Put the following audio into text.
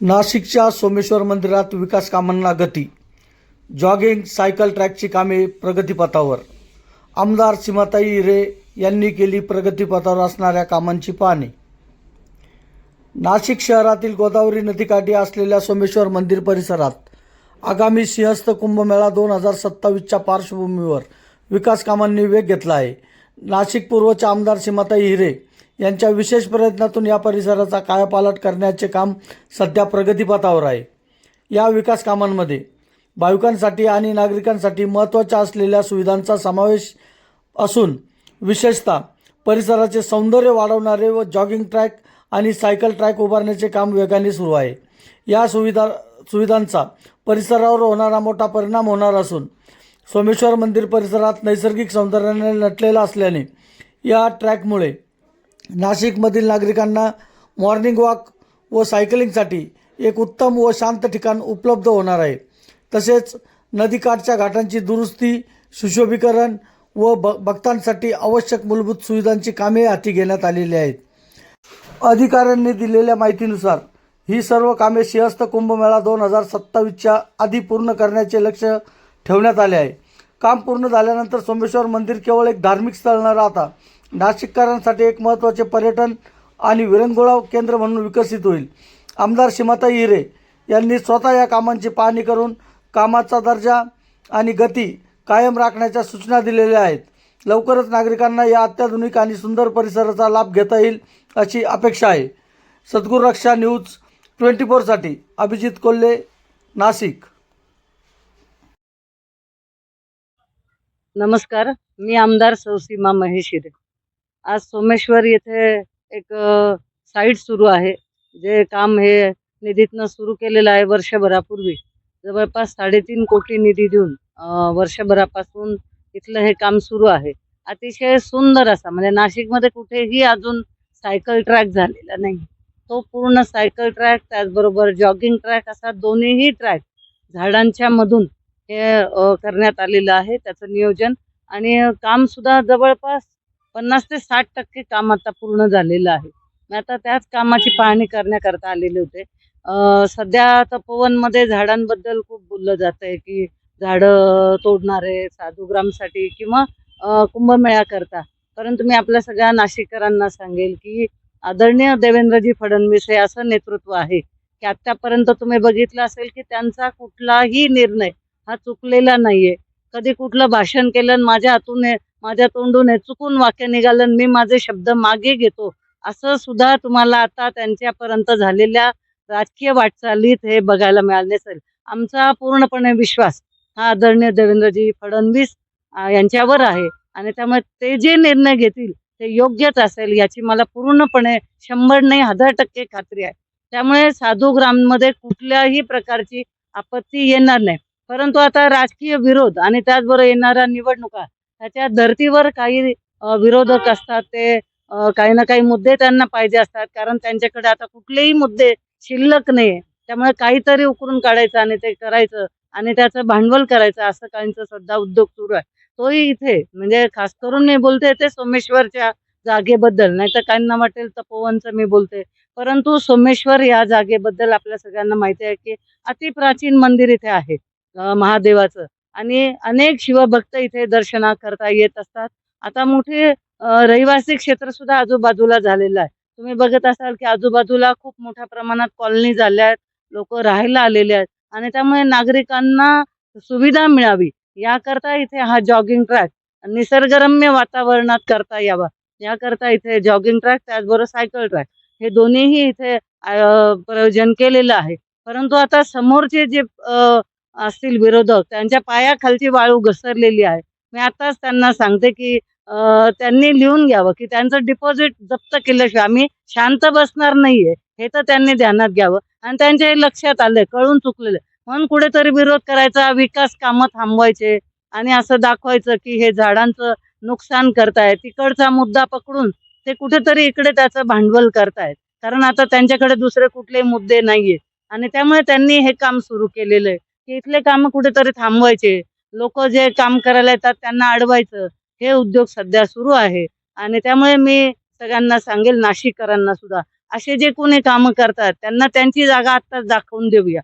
नाशिकच्या सोमेश्वर मंदिरात विकास कामांना गती. जॉगिंग सायकल ट्रॅकची कामे प्रगतीपथावर. आमदार सीमाताई हिरे यांनी केली प्रगतीपथावर असणाऱ्या कामांची पाहणी. नाशिक शहरातील गोदावरी नदीकाठी असलेल्या सोमेश्वर मंदिर परिसरात आगामी सिंहस्थ कुंभमेळा 2027च्या पार्श्वभूमीवर विकास कामांनी वेग घेतला आहे. नाशिक पूर्वच्या आमदार सीमाताई हिरे यांच्या विशेष प्रयत्नातून या परिसराचा कायापालट करण्याचे काम सध्या प्रगतीपथावर आहे. या विकास कामांमध्ये भाविकांसाठी आणि नागरिकांसाठी महत्त्वाच्या असलेल्या सुविधांचा समावेश असून विशेषतः परिसराचे सौंदर्य वाढवणारे व जॉगिंग ट्रॅक आणि सायकल ट्रॅक उभारण्याचे काम वेगाने सुरू आहे. या सुविधांचा परिसरावर होणारा मोठा परिणाम होणार असून सोमेश्वर मंदिर परिसरात नैसर्गिक सौंदर्याने नटलेला असल्याने या ट्रॅकमुळे नाशिकमधील नागरिकांना मॉर्निंग वॉक व सायकलिंगसाठी एक उत्तम व शांत ठिकाण उपलब्ध होणार आहे. तसेच नदीकाठच्या घाटांची दुरुस्ती, सुशोभीकरण व भक्तांसाठी आवश्यक मूलभूत सुविधांची कामे हाती घेण्यात आलेली आहेत. अधिकाऱ्यांनी दिलेल्या माहितीनुसार ही सर्व कामे सिंहस्थ कुंभमेळा 2027च्या आधी पूर्ण करण्याचे लक्ष्य ठेवण्यात आले आहे. काम पूर्ण झाल्यानंतर सोमेश्वर मंदिर केवळ एक धार्मिक स्थळ न राहता नाशिककरांसाठी एक महत्त्वाचे पर्यटन आणि विरंगुळा केंद्र म्हणून विकसित होईल. आमदार सीमाताई हिरे यांनी स्वतः या कामांची पाहणी करून कामाचा दर्जा आणि गती कायम राखण्याच्या सूचना दिलेल्या आहेत. लवकरच नागरिकांना या अत्याधुनिक आणि सुंदर परिसराचा लाभ घेता येईल अशी अपेक्षा आहे. सद्गुरू रक्षा न्यूज 24साठी अभिजित कोल्हे, नाशिक. नमस्कार, मी आमदार सौ सीमा महेश हिरे. आज सोमेश्वर येथे एक साईट सुरू आहे. जे काम हे निधीतनं सुरू केलेलं आहे वर्षभरापूर्वी. जवळपास 3.5 कोटी निधी देऊन वर्षभरापासून इथलं हे काम सुरू आहे. अतिशय सुंदर असा, म्हणजे नाशिकमध्ये कुठेही अजून सायकल ट्रॅक झालेला नाही. तो पूर्ण सायकल ट्रॅक त्याचबरोबर जॉगिंग ट्रॅक असा दोन्हीही ट्रॅक झाडांच्या मधून हे करण्यात आलेलं आहे. त्याचं नियोजन आणि काम सुद्धा जवळपास 50 ते 60% काम आता पूर्ण झालेलं आहे. मी आता त्याच कामाची पाहणी करण्याकरता आलेले होते. सध्या तपोवनमध्ये झाडांबद्दल खूप बोललं जात आहे की झाडं तोडणारे साधुग्रामसाठी किंवा कुंभमेळ्याकरता. परंतु मी आपल्या सगळ्या नाशिककरांना सांगेल की आदरणीय देवेंद्रजी फडणवीस हे असं नेतृत्व आहे की आत्तापर्यंत तुम्ही बघितलं असेल की त्यांचा कुठलाही निर्णय हा चुकलेला नाहीये. कधी कुठलं भाषण केलं, माझ्या तोंडून चुकून वाक्य निघालं, मी माझे शब्द मागे घेतो, असं सुद्धा तुम्हाला आता त्यांच्यापर्यंत झालेल्या राजकीय वाटचालीत हे बघायला मिळाले नसेल. आमचा पूर्णपणे विश्वास हा आदरणीय देवेंद्रजी फडणवीस यांच्यावर आहे आणि त्यामुळे ते जे निर्णय घेतील ते योग्यच असेल याची मला पूर्णपणे 100 नाही 1000% खात्री आहे. त्यामुळे साधुग्राममध्ये कुठल्याही प्रकारची आपत्ती येणार नाही. परंतु आता राजकीय विरोध आणि त्याचबरोबर येणाऱ्या निवडणुका त्याच्या धर्तीवर काही विरोधक असतात. ते काही ना काही मुद्दे त्यांना पाहिजे असतात, कारण त्यांच्याकडे आता कुठलेही मुद्दे शिल्लक नाही. त्यामुळे काहीतरी उकरून काढायचं आणि ते करायचं आणि त्याचं भांडवल करायचं, असं काहींचा सध्या उद्योग सुरू आहे. तोही इथे, म्हणजे खास करून मी बोलते ते सोमेश्वरच्या जागेबद्दल, नाही तर काहींना वाटेल तपोवनचं मी बोलते. परंतु सोमेश्वर या जागेबद्दल आपल्या सगळ्यांना माहिती आहे की अतिप्राचीन मंदिर इथे आहे महादेवाचं, आणि अनेक शिवभक्त इथे दर्शनाकरता येत असतात. आता मोठे रहिवासी क्षेत्र सुद्धा आजूबाजूला झालेलं आहे. तुम्ही बघत असाल की आजूबाजूला खूप मोठ्या प्रमाणात कॉलनी झाल्या आहेत, लोक राहायला आलेले आहेत आणि त्यामुळे नागरिकांना सुविधा मिळावी याकरता इथे हा जॉगिंग ट्रॅक निसर्गरम्य वातावरणात करता यावा याकरता इथे जॉगिंग ट्रॅक त्याचबरोबर सायकल ट्रॅक हे दोन्हीही इथे प्रयोजन केलेलं आहे. परंतु आता समोरचे जे असतील विरोधक, त्यांच्या पायाखालची वाळू घसरलेली आहे. मी आताच त्यांना सांगते की त्यांनी लिहून घ्यावं की त्यांचं डिपॉझिट जप्त केल्याशिवाय आम्ही शांत बसणार नाहीये, हे तर त्यांनी ध्यानात घ्यावं. आणि त्यांच्या लक्षात आलंय, कळून चुकलेलं म्हणून कुठेतरी विरोध करायचा, विकास कामं थांबवायचे आणि असं दाखवायचं की हे झाडांचं नुकसान करतायत. तिकडचा मुद्दा पकडून ते कुठेतरी इकडे त्याचं भांडवल करतायत, कारण आता त्यांच्याकडे दुसरे कुठले मुद्दे नाहीये. आणि त्यामुळे त्यांनी हे काम सुरू केलेलं आहे की इथले काम कुठेतरी थांबवायचे, लोक जे काम करायला येतात त्यांना अडवायचं, हे उद्योग सध्या सुरू आहे. आणि त्यामुळे मी सगळ्यांना सांगेल, नाशिककरांना सुद्धा, असे जे कोणी कामं करतात त्यांना त्यांची जागा आत्ताच दाखवून देऊया.